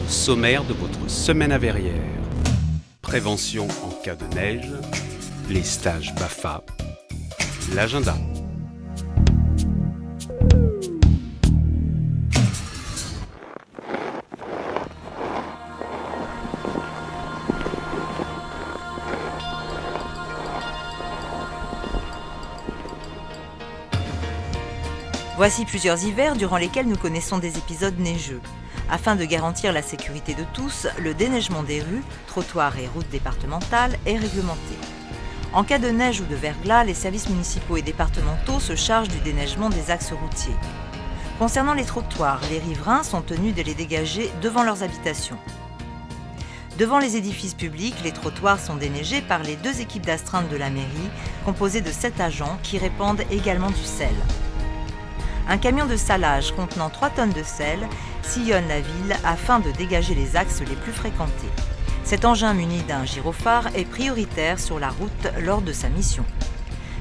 Au sommaire de votre semaine à Verrières. Prévention en cas de neige, les stages BAFA, l'agenda. Voici plusieurs hivers durant lesquels nous connaissons des épisodes neigeux. Afin de garantir la sécurité de tous, le déneigement des rues, trottoirs et routes départementales est réglementé. En cas de neige ou de verglas, les services municipaux et départementaux se chargent du déneigement des axes routiers. Concernant les trottoirs, les riverains sont tenus de les dégager devant leurs habitations. Devant les édifices publics, les trottoirs sont déneigés par les 2 équipes d'astreinte de la mairie, composées de 7 agents qui répandent également du sel. Un camion de salage contenant 3 tonnes de sel sillonne la ville afin de dégager les axes les plus fréquentés. Cet engin muni d'un gyrophare est prioritaire sur la route lors de sa mission.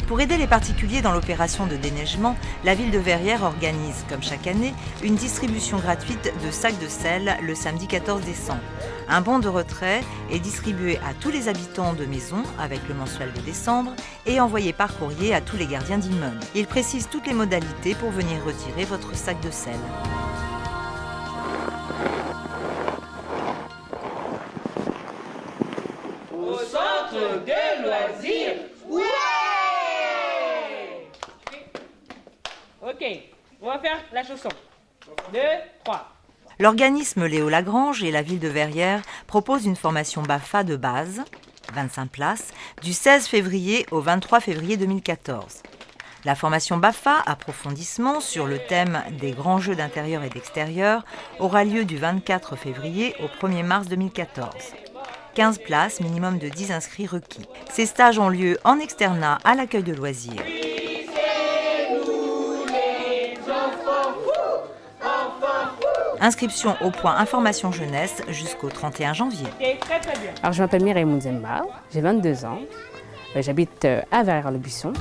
Pour aider les particuliers dans l'opération de déneigement, la ville de Verrières organise, comme chaque année, une distribution gratuite de sacs de sel le samedi 14 décembre. Un bon de retrait est distribué à tous les habitants de maison avec le mensuel de décembre et envoyé par courrier à tous les gardiens d'immeubles. Il précise toutes les modalités pour venir retirer votre sac de sel. Au centre de loisirs, ouais! Ok, on va faire la chanson. 2, 3. L'organisme Léo Lagrange et la ville de Verrières proposent une formation BAFA de base, 25 places, du 16 février au 23 février 2014. La formation BAFA, approfondissement sur le thème des grands jeux d'intérieur et d'extérieur, aura lieu du 24 février au 1er mars 2014. 15 places, minimum de 10 inscrits requis. Ces stages ont lieu en externat à l'accueil de loisirs. Inscription au point information jeunesse jusqu'au 31 janvier. Alors je m'appelle Mireille Mounzemba, j'ai 22 ans, j'habite à Verrières-le-Buisson.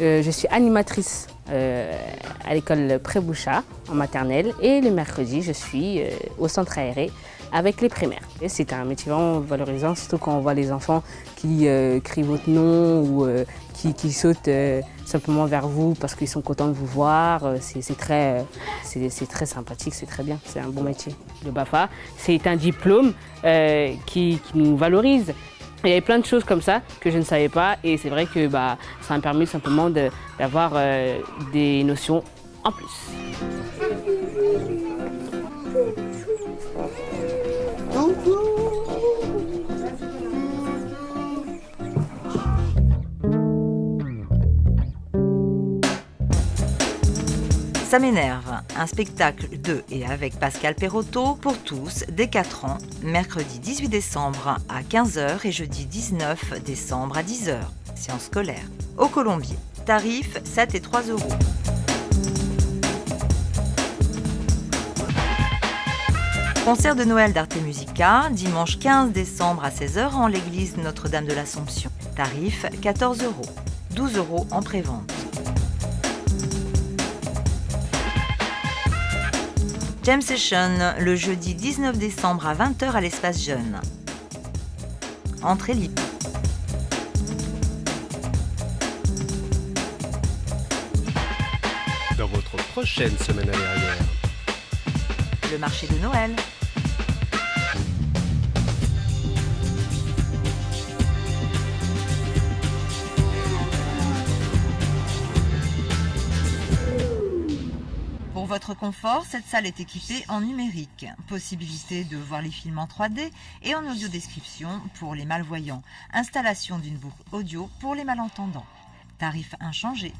Je suis animatrice à l'école Prébouchard en maternelle et le mercredi je suis au centre aéré avec les primaires. Et c'est un métier vraiment valorisant, surtout quand on voit les enfants qui crient votre nom ou qui sautent simplement vers vous parce qu'ils sont contents de vous voir. C'est très sympathique, c'est très bien, c'est un bon métier. Le BAFA, c'est un diplôme qui nous valorise. Il y avait plein de choses comme ça que je ne savais pas et c'est vrai que ça m'a permis simplement d'avoir des notions en plus. Ça m'énerve, un spectacle de et avec Pascal Perotto pour tous dès 4 ans, mercredi 18 décembre à 15h et jeudi 19 décembre à 10h, séance scolaire. Au Colombier, tarif 7 et 3 €. Concert de Noël d'Arte Musica, dimanche 15 décembre à 16h en l'église Notre-Dame de l'Assomption. Tarif 14 €, 12 € en prévente. Jam Session, le jeudi 19 décembre à 20h à l'espace jeune. Entrée libre. Dans votre prochaine semaine à Verrières. Le marché de Noël. Pour votre confort, cette salle est équipée en numérique. Possibilité de voir les films en 3D et en audio-description pour les malvoyants. Installation d'une boucle audio pour les malentendants. Tarif inchangé.